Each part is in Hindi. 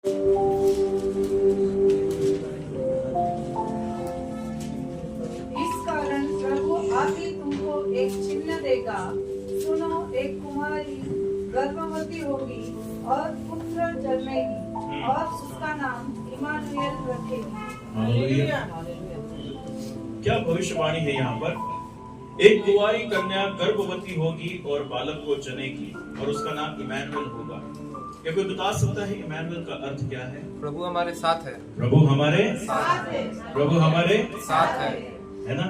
इस कारण प्रभु आदि तुमको एक चिन्ह देगा। सुनो, एक कुमारी गर्भवती होगी और पुत्र जन्मेगी और उसका नाम इमानुएल रखेगी। हालेलुया। क्या भविष्यवाणी है यहाँ पर? एक कुंवारी कन्या गर्भवती होगी और बालक को जनेगी और उसका नाम इमानुएल होगा। क्या कोई बता सकता है इमानुएल का अर्थ क्या है? प्रभु हमारे साथ है। प्रभु हमारे साथ है। प्रभु हमारे साथ है ना?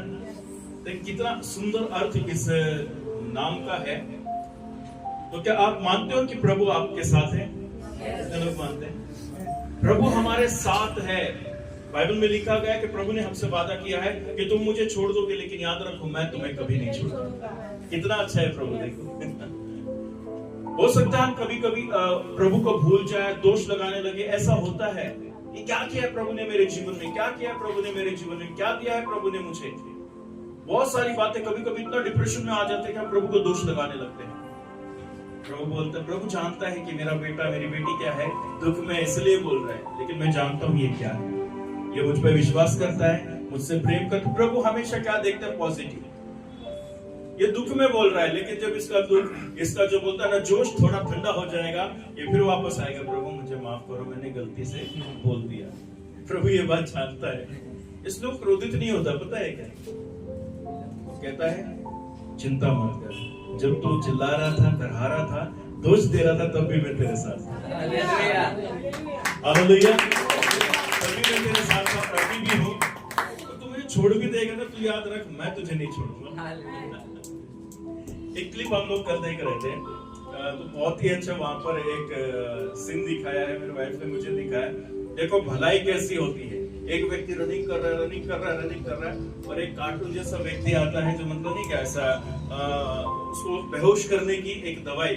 तो कितना सुंदर अर्थ इस नाम का है। तो क्या आप मानते हो कि प्रभु आपके साथ है? कितने लोग मानते हैं? प्रभु हमारे साथ है। बाइबल में लिखा गया है कि प्रभु ने हमसे वादा किया है कि तुम मुझे छोड़ दोगे, लेकिन याद रखो मैं तुम्हें कभी नहीं छोड़ूंगा। कितना अच्छा है प्रभु, देखो। हो सकता है हम कभी कभी प्रभु को भूल जाए, दोष लगाने लगे। ऐसा होता है कि क्या किया है प्रभु ने मेरे जीवन में, क्या किया है प्रभु ने मेरे जीवन में, क्या दिया है प्रभु ने मुझे। बहुत सारी बातें, कभी कभी इतना डिप्रेशन में आ जाते हैं कि हम प्रभु को दोष लगाने लगते हैं। प्रभु बोलते हैं, प्रभु जानता है कि मेरा बेटा मेरी बेटी क्या है, दुख में इसलिए बोल रहा है, लेकिन मैं जानता हूं ये क्या है। ये मुझ पर विश्वास करता है, मुझसे प्रेम करता है। प्रभु हमेशा क्या देखता है? पॉजिटिव। ये दुख में बोल रहा है, लेकिन जब इसका दुख, इसका जो बोलता है ना जोश थोड़ा ठंडा हो जाएगा, ये फिर वापस आएगा, प्रभु मुझे माफ करो, मैंने गलती से बोल दिया। प्रभु ये बात जानता है, इसलिए क्रोधित नहीं होता। पता है क्या कहता है? चिंता मत कर, जब तू चिल्ला रहा था, करहा रहा था, दोष दे रहा था, तब भी मैं तेरे साथ था। हालेलुया। तभी मैं तेरे साथ था, अभी भी हूँ। तो तू मुझे छोड़ भी देगा ना, तू याद रख मैं तुझे नहीं छोड़ूंगा। एक क्लिप हम लोग कल देख रहे थे, तो बहुत ही अच्छा वहां पर एक सीन दिखाया है, मेरी वाइफ ने मुझे दिखाया। देखो भलाई कैसी होती है। एक व्यक्ति रनिंग कर रहा है, रनिंग कर रहा है, रनिंग कर रहा है, और एक कार्टून जैसा व्यक्ति आता है जो मतलब नहीं क्या ऐसा उसको बेहोश करने की एक दवाई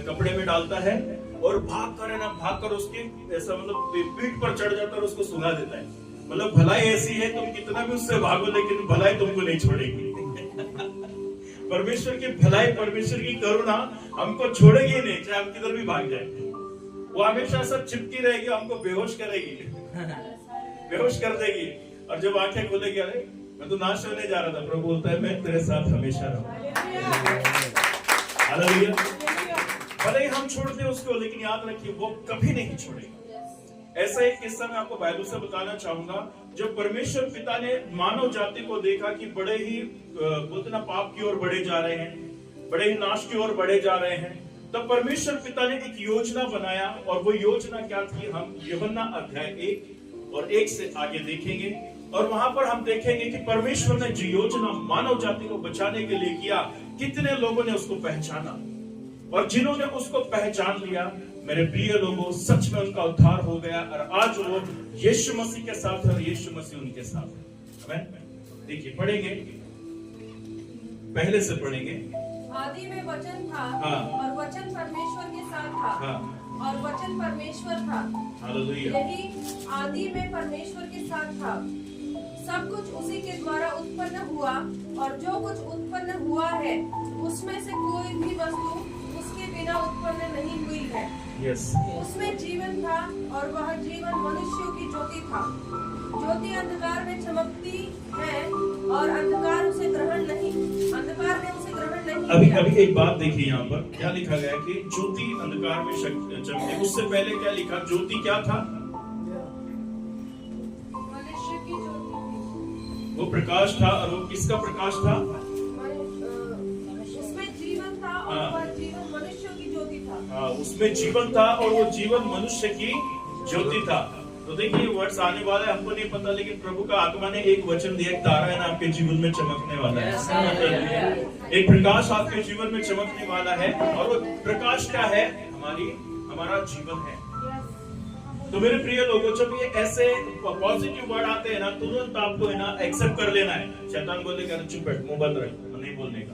कपड़े में डालता है और भाग कर है ना, भाग कर उसके ऐसा मतलब पीठ पर चढ़ जाता है और उसको सुला देता है। मतलब भलाई ऐसी है, तुम कितना भी उससे भागो लेकिन भलाई तुमको नहीं छोड़ेगी। परमेश्वर की भलाई, परमेश्वर की करुणा हमको छोड़ेगी नहीं, चाहे हम किधर भी भाग जाए। वो हमेशा सब चिपकी रहेगी, हमको बेहोश करेगी, बेहोश कर देगी। और जब आंखें खोलेगी, अरे मैं तो नाश होने जा रहा था, प्रभु बोलता है मैं तेरे साथ हमेशा रहूंगा। हालेलुया। भले ही हम छोड़ दें उसको, लेकिन याद रखिए वो कभी नहीं छोड़ेगा। ऐसा एक किस्सा मैं आपको बाइबल से बताना चाहूंगा। जब परमेश्वर पिता ने मानव जाति को देखा कि बड़े ही बोलते ना पाप की ओर बढ़े जा रहे हैं, बड़े ही नाश की ओर बढ़े जा रहे हैं, तब परमेश्वर पिता ने एक योजना बनाया। और वो योजना क्या थी, हम यूहन्ना अध्याय 1 और 1 से आगे देखेंगे। और वहां पर हम देखेंगे कि परमेश्वर ने जो योजना मानव जाति को बचाने के लिए किया, कितने लोगों ने उसको पहचाना। और जिन्होंने उसको पहचान लिया, मेरे प्रिय लोगों, सच में उनका उद्धार हो गया और आज वो यीशु मसीह के साथ है और यीशु मसीह उनके साथ है। आमीन। देखिए पढ़ेंगे, पहले से पढ़ेंगे। आदि में वचन था, हाँ। और वचन परमेश्वर के साथ था, हाँ। और वचन परमेश्वर था। हालेलुया। यही आदि में परमेश्वर के साथ था। सब कुछ उसी के द्वारा उत्पन्न हुआ, और जो कुछ उत्पन्न हुआ है उसमें से कोई भी वस्तु उसके बिना उत्पन्न नहीं हुई है। यस। उसमें जीवन था, और वह जीवन मनुष्यों की ज्योति था। ज्योति अंधकार में चमकती है, और अंधकार उसे ग्रहण नहीं, अंधकार ने उसे ग्रहण नहीं अभी किया। अभी एक बात देखिए, यहाँ पर क्या लिखा गया कि ज्योति अंधकार में चमके। उससे पहले क्या लिखा? ज्योति क्या था? मनुष्य की ज्योति, वो प्रकाश था। और वो किसका प्रकाश था? उसमें जीवन था, और वह जीवन मनुष्यों की ज्योति था। हाँ, उसमें जीवन था और वो जीवन मनुष्य की ज्योति था। तो देखिए वर्ड्स आने वाला है, हमको नहीं पता, लेकिन प्रभु का आत्मा ने एक वचन दिया, एक तारा है ना आपके जीवन में चमकने वाला है। एक प्रकाश आपके जीवन में चमकने वाला है। और वो प्रकाश क्या है? हमारा जीवन है। तो मेरे प्रिय लोगों, जब ये ऐसे पॉजिटिव वर्ड आते हैं ना, तुरंत आपको है ना एक्सेप्ट कर लेना है। शैतान बोलेगा चुप बैठ, मुंह बंद रख, नहीं बोलने का,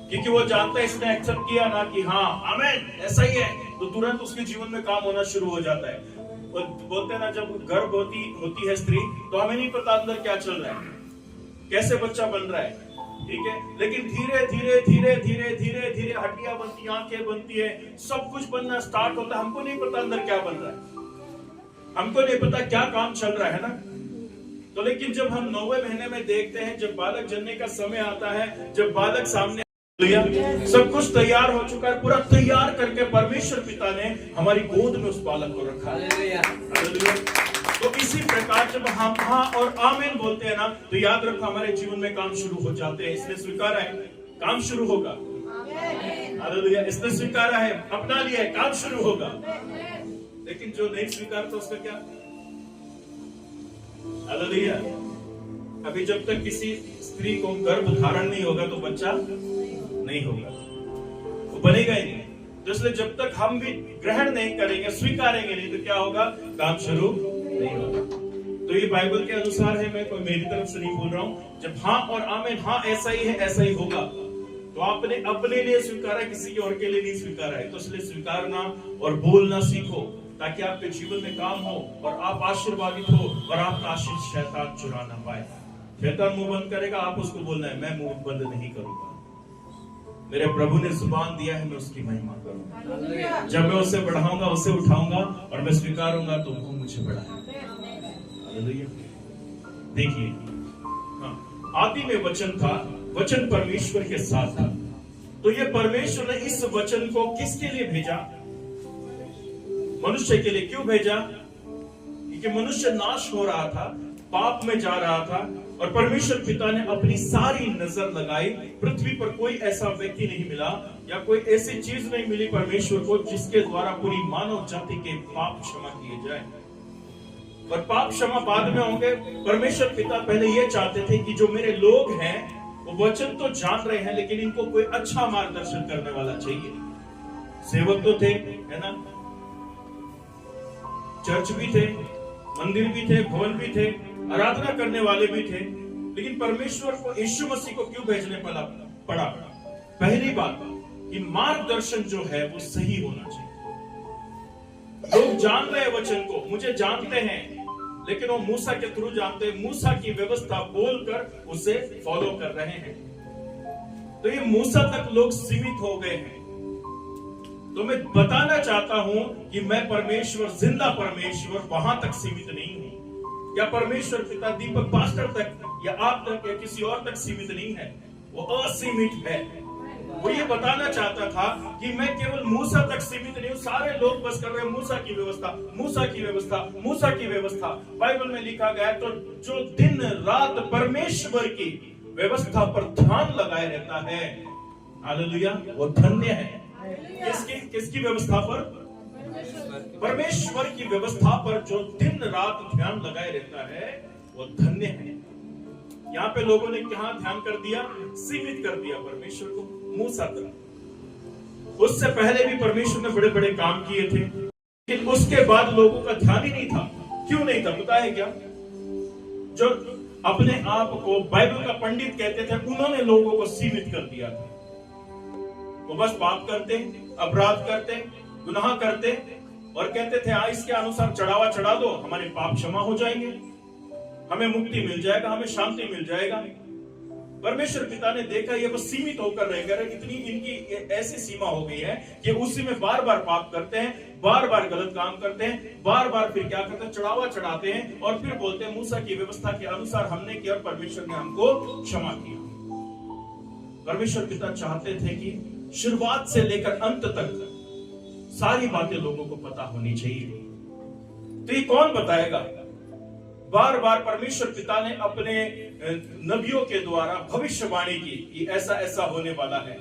क्योंकि वो जानता है इसने एक्सेप्ट किया ना कि हाँ आमीन ऐसा ही है, तो तुरंत उसके जीवन में काम होना शुरू हो जाता है। बोलते हैं ना, जब गर्भवती होती है स्त्री, तो हमें नहीं पता अंदर क्या चल रहा है, कैसे बच्चा बन रहा है, ठीक है। लेकिन धीरे धीरे धीरे धीरे धीरे धीरे हड्डियां बनती, आंखें बनती है, सब कुछ बनना स्टार्ट होता है, हमको नहीं पता अंदर क्या बन रहा है। हमको नहीं पता क्या काम चल रहा है ना, तो लेकिन जब हम 9वें महीने में देखते हैं, जब बालक जन्मने का समय आता है, जब बालक सामने सब कुछ तैयार हो चुका है, पूरा तैयार करके परमेश्वर पिता ने हमारी गोद में उस बालक को रखा है। तो इसी प्रकार जब हम हाँ और आमीन बोलते हैं ना, तो याद रखो हमारे जीवन में काम शुरू हो जाते हैं। इसने स्वीकारा है, काम शुरू होगा। हालेलुया, इसने स्वीकारा है, अपना लिया है, काम शुरू होगा। लेकिन जो नहीं स्वीकारता उसका क्या? हालेलुया, अभी जब तक किसी स्त्री को गर्भ धारण नहीं होगा तो बच्चा नहीं होगा, वो बनेगा ही नहीं। तो इसलिए जब तक हम भी ग्रहण नहीं करेंगे, स्वीकारेंगे नहीं, तो क्या होगा? काम शुरू नहीं होगा। तो ये बाइबल के अनुसार है, मैं कोई मेरी तरफ से नहीं बोल रहा हूं। जब हाँ और आमीन, हाँ ऐसा ही है, ऐसा ही होगा, तो आपने अपने लिए स्वीकारा, किसी के और के लिए नहीं स्वीकारा है। तो इसलिए स्वीकारना और बोलना सीखो, ताकि आपके जीवन में काम हो और आप आशीर्वादित हो और आपका आशीष शैतान चुरा ना पाए। शैतान मुंह बंद करेगा, आप उसको बोलना है मैं मुंह बंद नहीं करूंगा, मेरे प्रभु ने जुबान दिया है, मैं उसकी महिमा करूंगा। जब मैं उसे बढ़ाऊंगा, उसे उठाऊंगा और मैं स्वीकारूंगा तो वो मुझे बढ़ाएगा। देखिए, हाँ, आदि में वचन था, वचन परमेश्वर के साथ था। तो ये परमेश्वर ने इस वचन को किसके लिए भेजा? मनुष्य के लिए। क्यों भेजा? क्योंकि मनुष्य नाश हो रहा था, पाप में जा रहा था, और परमेश्वर पिता ने अपनी सारी नजर लगाई। पृथ्वी पर कोई ऐसा व्यक्ति नहीं मिला या कोई ऐसी चीज नहीं मिली परमेश्वर को जिसके द्वारा पूरी मानव जाति के पाप क्षमा किए जाए। और पाप क्षमा बाद में होंगे। परमेश्वर पिता पहले ये चाहते थे कि जो मेरे लोग हैं वो वचन तो जान रहे हैं, लेकिन इनको कोई अच्छा मार्गदर्शन करने वाला चाहिए। सेवक तो थे, है ना, चर्च भी थे, मंदिर भी थे, भवन भी थे, आराधना करने वाले भी थे, लेकिन परमेश्वर को यीशु मसीह को क्यों भेजने पड़ा? पहली बात कि मार्गदर्शन जो है वो सही होना चाहिए। लोग जान रहे वचन को, मुझे जानते हैं, लेकिन वो मूसा के थ्रू जानते हैं, मूसा की व्यवस्था बोलकर उसे फॉलो कर रहे हैं। तो ये मूसा तक लोग सीमित हो गए हैं। तो मैं बताना चाहता हूं कि मैं परमेश्वर, जिंदा परमेश्वर वहां तक सीमित नहीं हूं, या परमेश्वर पिता दीपक पास्टर तक या आप तक या किसी और तक सीमित नहीं है, वो असीमित है। वो ये बताना चाहता था कि मैं केवल मूसा तक सीमित नहीं हूं। सारे लोग बस कर रहे हैं मूसा की व्यवस्था, मूसा की व्यवस्था, मूसा की व्यवस्था। बाइबल में लिखा गया है, तो जो दिन रात परमेश्वर की व्यवस्था पर ध्यान लगाए रहता है, हालेलुया, वो धन्य है। किसकी व्यवस्था पर? परमेश्वर की व्यवस्था पर जो दिन रात ध्यान लगाए रहता है वो धन्य है। यहाँ पे लोगों ने क्या ध्यान कर दिया? सीमित कर दिया परमेश्वर को मूसा तक। उससे पहले भी परमेश्वर ने बड़े बड़े काम किए थे, लेकिन उसके बाद लोगों का ध्यान ही नहीं था। क्यों नहीं था पता है क्या? जो अपने आप को बाइबल का पंडित कहते थे, उन्होंने लोगों को सीमित कर दिया था। वो बस पाप करते, अपराध करते, गुनाह करते और कहते थे हाँ इसके अनुसार चढ़ावा चढ़ा दो, हमारे पाप क्षमा हो जाएंगे, हमें मुक्ति मिल जाएगा, हमें शांति मिल जाएगा। परमेश्वर पिता ने देखा ये बस सीमित होकर रह गए, इतनी इनकी ऐसी सीमा हो गई है कि उसी में बार बार पाप करते हैं, बार बार गलत काम करते हैं, बार बार फिर क्या करते हैं? चढ़ावा चढ़ाते हैं और फिर बोलते हैं मूसा की व्यवस्था के अनुसार हमने किया और परमेश्वर ने हमको क्षमा किया। परमेश्वर पिता चाहते थे कि शुरुआत से लेकर अंत तक सारी बातें लोगों को पता होनी चाहिए। तो ये कौन बताएगा? बार बार परमेश्वर पिता ने अपने नबियों के द्वारा भविष्यवाणी की कि ऐसा ऐसा होने वाला है।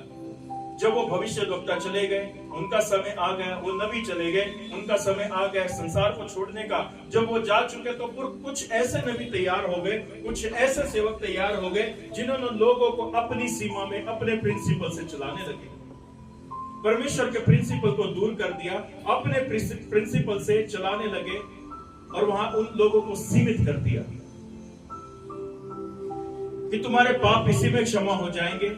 जब वो भविष्यवक्ता चले गए, उनका समय आ गया, वो नबी चले गए, उनका समय आ गया संसार को छोड़ने का। जब वो जा चुके तो कुछ ऐसे नबी तैयार हो गए, कुछ ऐसे सेवक तैयार हो गए जिन्होंने लोगों को अपनी सीमा में अपने प्रिंसिपल से चलाने लगे। परमेश्वर के प्रिंसिपल को दूर कर दिया, अपने प्रिंसिपल से चलाने लगे और वहां उन लोगों को सीमित कर दिया कि तुम्हारे पाप इसी में क्षमा हो जाएंगे,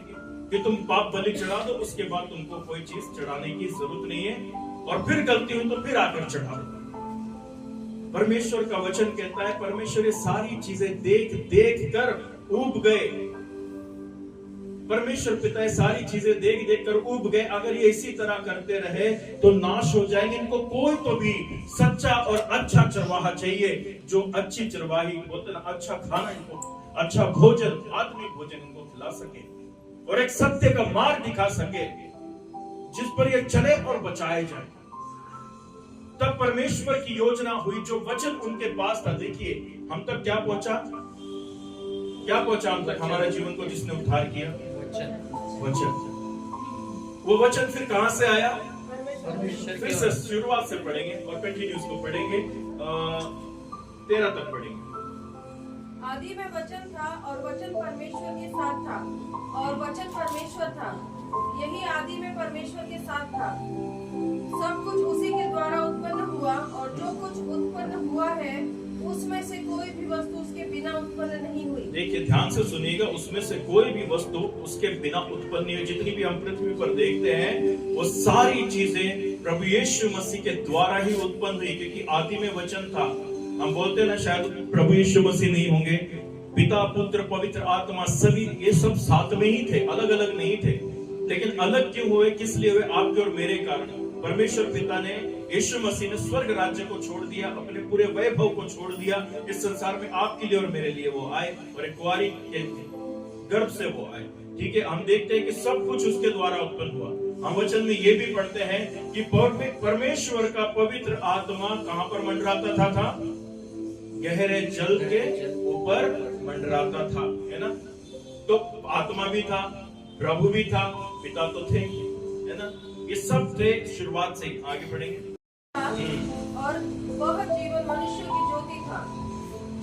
कि तुम पाप बलि चढ़ा दो, उसके बाद तुमको कोई चीज चढ़ाने की जरूरत नहीं है, और फिर गलती हुई तो फिर आकर चढ़ा दो। परमेश्वर का वचन कहता है परमेश्वर ये सारी चीजें देख देख कर ऊब गए। परमेश्वर पिता ये सारी चीजें देख देख कर उब गए, अगर ये इसी तरह करते रहे तो नाश हो जाएंगे। इनको कोई तो भी सच्चा और अच्छा चरवाहा चाहिए, जो अच्छी चरवाही बोलते ना, अच्छा खाना इनको, अच्छा भोजन, आत्मिक भोजन इनको खिला सके और एक सत्य का मार्ग दिखा सके जिस पर ये चले और बचाए जाए। तब परमेश्वर की योजना हुई, जो वचन उनके पास था। देखिए हम तक क्या पहुंचा, क्या पहुंचा हम तक, हमारे जीवन को जिसने उद्धार किया, वचन। वो वचन फिर कहां से आया, फिर से शुरुआत से पढ़ेंगे और कंटिन्यूस को पढ़ेंगे, 13 तक पढ़ेंगे। आदि में वचन था और वचन परमेश्वर के साथ था और वचन परमेश्वर था। यही आदि में परमेश्वर के साथ था। सब कुछ उसी के द्वारा उत्पन्न हुआ और जो कुछ उत्पन्न हुआ है उसमें से कोई भी वस्तु उसके बिना उत्पन्न नहीं हुई। देखिए ध्यान से सुनिएगा, उसमें से कोई भी वस्तु उसके बिना उत्पन्न नहीं हुई। जितनी भी हम पृथ्वी पर देखते हैं वो सारी चीजें प्रभु यीशु मसीह के द्वारा ही उत्पन्न हुई, क्योंकि आदि में वचन था। हम बोलते हैं ना शायद प्रभु यीशु मसीह नहीं होंगे, पिता पुत्र पवित्र आत्मा सभी ये सब साथ में ही थे, अलग अलग नहीं थे। लेकिन अलग क्यों हुए, किस लिए हुए, आपके और मेरे कारण। परमेश्वर पिता ने, यीशु मसीह ने स्वर्ग राज्य को छोड़ दिया, अपने पूरे वैभव को छोड़ दिया इस संसार में आपके लिए और मेरे लिए वो आए और एक कुंवारी के गर्भ से वो आए। ठीक है, हम देखते हैं कि सब कुछ उसके द्वारा उत्पन्न हुआ। हम वचन में ये भी पढ़ते हैं कि परमेश्वर का पवित्र आत्मा कहां पर मंडराता था? गहरे जल के ऊपर मंडराता था, है ना। तो आत्मा भी था, प्रभु भी था, पिता तो थे, है ना। ये सब थे शुरुआत से। आगे बढ़ेंगे। और वह जीवन मनुष्य की ज्योति था।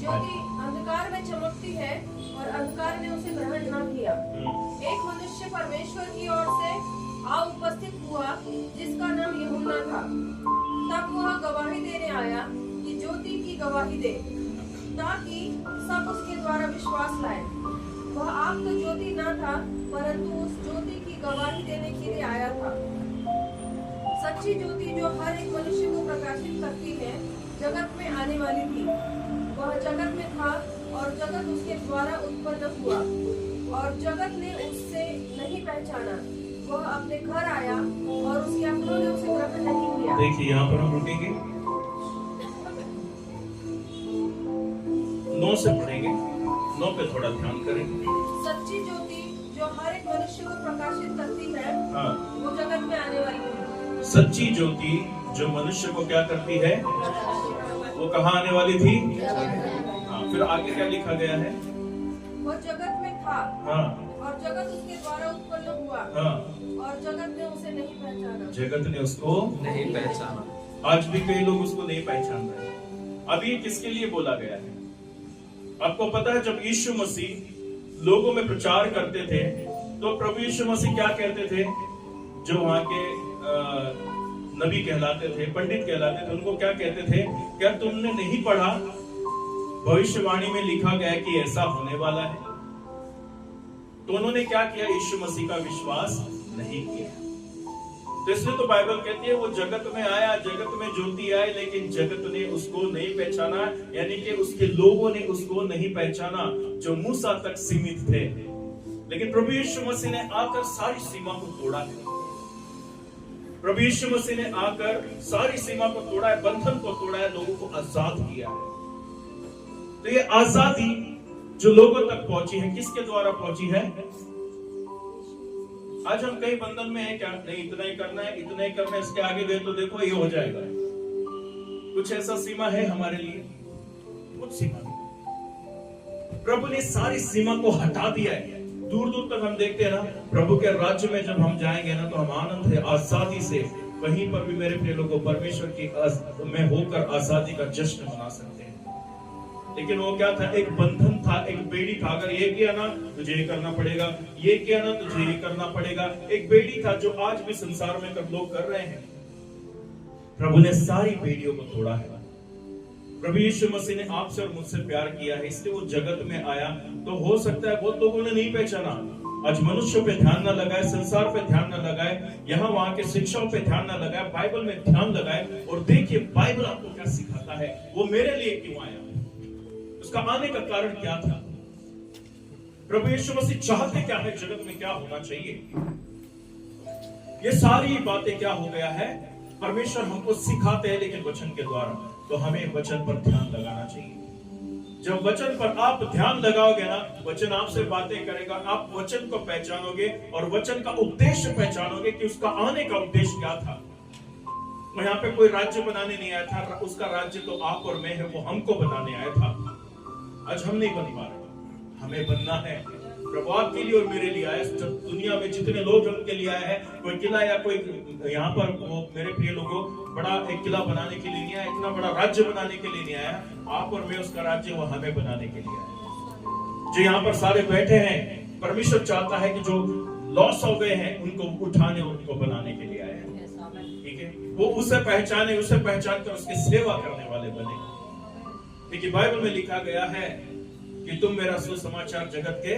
ज्योति अंधकार में चमकती है और अंधकार ने उसे ग्रहण न किया। एक मनुष्य परमेश्वर की ओर से आ उपस्थित हुआ जिसका नाम यूहन्ना था। तब वह गवाही देने आया कि ज्योति की गवाही दे, ताकि सब उसके द्वारा विश्वास लाए। वह आप तो ज्योति न था, परंतु उस ज्योति की गवाही देने के लिए आया था। सच्ची ज्योति जो हर एक मनुष्य को प्रकाशित करती है जगत में आने वाली थी। वह जगत में था और जगत उसके द्वारा उत्पन्न हुआ और जगत ने उससे नहीं पहचाना। वह अपने घर आया और उसके अपनों ने उसे ग्रहण नहीं किया। देखिए यहाँ पर हम रुकेंगे, 9 से पढ़ेंगे, 9 पे थोड़ा ध्यान करेंगे। सच्ची ज्योति जो हर एक मनुष्य को प्रकाशित करती है, वो जगत में आने वाली है। सच्ची ज्योति जो मनुष्य को क्या करती है, वो कहाँ आने वाली थी? फिर आगे क्या लिखा गया है? वो जगत में था और जगत उसके द्वारा उत्पन्न हुआ और जगत ने उसे नहीं पहचाना। जगत ने उसको नहीं पहचाना। आज भी कई लोग उसको नहीं पहचान रहे। अब ये किसके लिए बोला गया है? आपको पता है जब यीशु मसीह लोगों में प्रचार करते थे तो प्रभु यीशु मसीह क्या कहते थे? जो वहां के नबी कहलाते थे, पंडित कहलाते थे, उनको क्या कहते थे? क्या तुमने नहीं पढ़ा भविष्यवाणी में लिखा गया है कि ऐसा होने वाला है? तो उन्होंने क्या किया? यीशु मसीह का विश्वास नहीं किया। तो इसलिए तो बाइबल कहती है वो जगत में आया, जगत में ज्योति आई, लेकिन जगत ने उसको नहीं पहचाना, यानी कि उसके लोगों ने उसको नहीं पहचाना जो मूसा तक सीमित थे। लेकिन प्रभु यीशु मसीह ने आकर सारी सीमा को तोड़ा है। प्रभु यीशु मसीह ने आकर सारी सीमा को तोड़ा है, बंधन को तोड़ा है, लोगों को आजाद किया है। तो ये आजादी जो लोगों तक पहुंची है, किसके द्वारा पहुंची है? आज हम कई बंधन में हैं, क्या नहीं इतना ही करना है, इतना ही करना है, इसके आगे गए तो देखो ये हो जाएगा। कुछ ऐसा सीमा है हमारे लिए? कुछ सीमा नहीं। प्रभु ने सारी सीमा को हटा दिया है। दूर दूर तक हम देखते हैं ना, प्रभु के राज्य में जब हम जाएंगे ना तो हम आनंद है, आजादी से कहीं पर भी मेरे प्रिय लोगों परमेश्वर की में होकर आजादी का जश्न मना सकते हैं। लेकिन वो क्या था? एक बंधन था, एक बेड़ी था। अगर ये किया ना तुझे ये करना पड़ेगा, ये किया ना तुझे ये करना पड़ेगा। एक बेड़ी था जो आज भी संसार में लोग कर रहे हैं। प्रभु ने सारी बेड़ियों को तोड़ा है। प्रभु यीशु मसीह ने आपसे और मुझसे प्यार किया है, इसलिए वो जगत में आया। तो हो सकता है बहुत लोगों ने नहीं पहचाना। आज मनुष्यों पे ध्यान न लगाए, संसार पे ध्यान न लगाए, यहाँ वहां के शिक्षाओं पे ध्यान न लगाए, बाइबल में ध्यान लगाए और देखिए बाइबल आपको क्या सिखाता है। वो मेरे लिए क्यों आया, उसका आने का कारण क्या था। प्रभु यीशु मसीह चाहते क्या है, जगत में क्या होना चाहिए, ये सारी बातें क्या हो गया है, परमेश्वर हमको सिखाते हैं, लेकिन वचन के द्वारा। तो हमें वचन पर ध्यान लगाना चाहिए। जब वचन पर आप ध्यान लगाओगे ना, वचन आपसे बातें करेगा, आप वचन को पहचानोगे और वचन का उद्देश्य पहचानोगे कि उसका आने का उद्देश्य क्या था। वो यहाँ पे कोई राज्य बनाने नहीं आया था, उसका राज्य तो आप और मैं है, वो हमको बनाने आया था। आज हम नहीं बन पा रहे, हमें बनना है। प्रभु आपके लिए और मेरे लिए आया। जब दुनिया में जितने लोग उनके लिए आए हैं, कोई किला या कोई यहाँ पर वो मेरे प्रिय लोगों बड़ा एक किला बनाने के लिए नहीं आया, इतना बड़ा राज्य बनाने के लिए नहीं आया। आप और मैं उसका राज्य वो हमें बनाने के लिए आया। जो यहाँ पर सारे बैठे हैं, परमेश्वर चाहता है कि जो लॉस हो गए हैं उनको उठाने, उनको बनाने के लिए आया है। ठीक है, वो उसे पहचाने, उसे पहचान कर उसकी सेवा करने वाले बने। देखिए बाइबल में लिखा गया है कि तुम मेरा सुसमाचार जगत के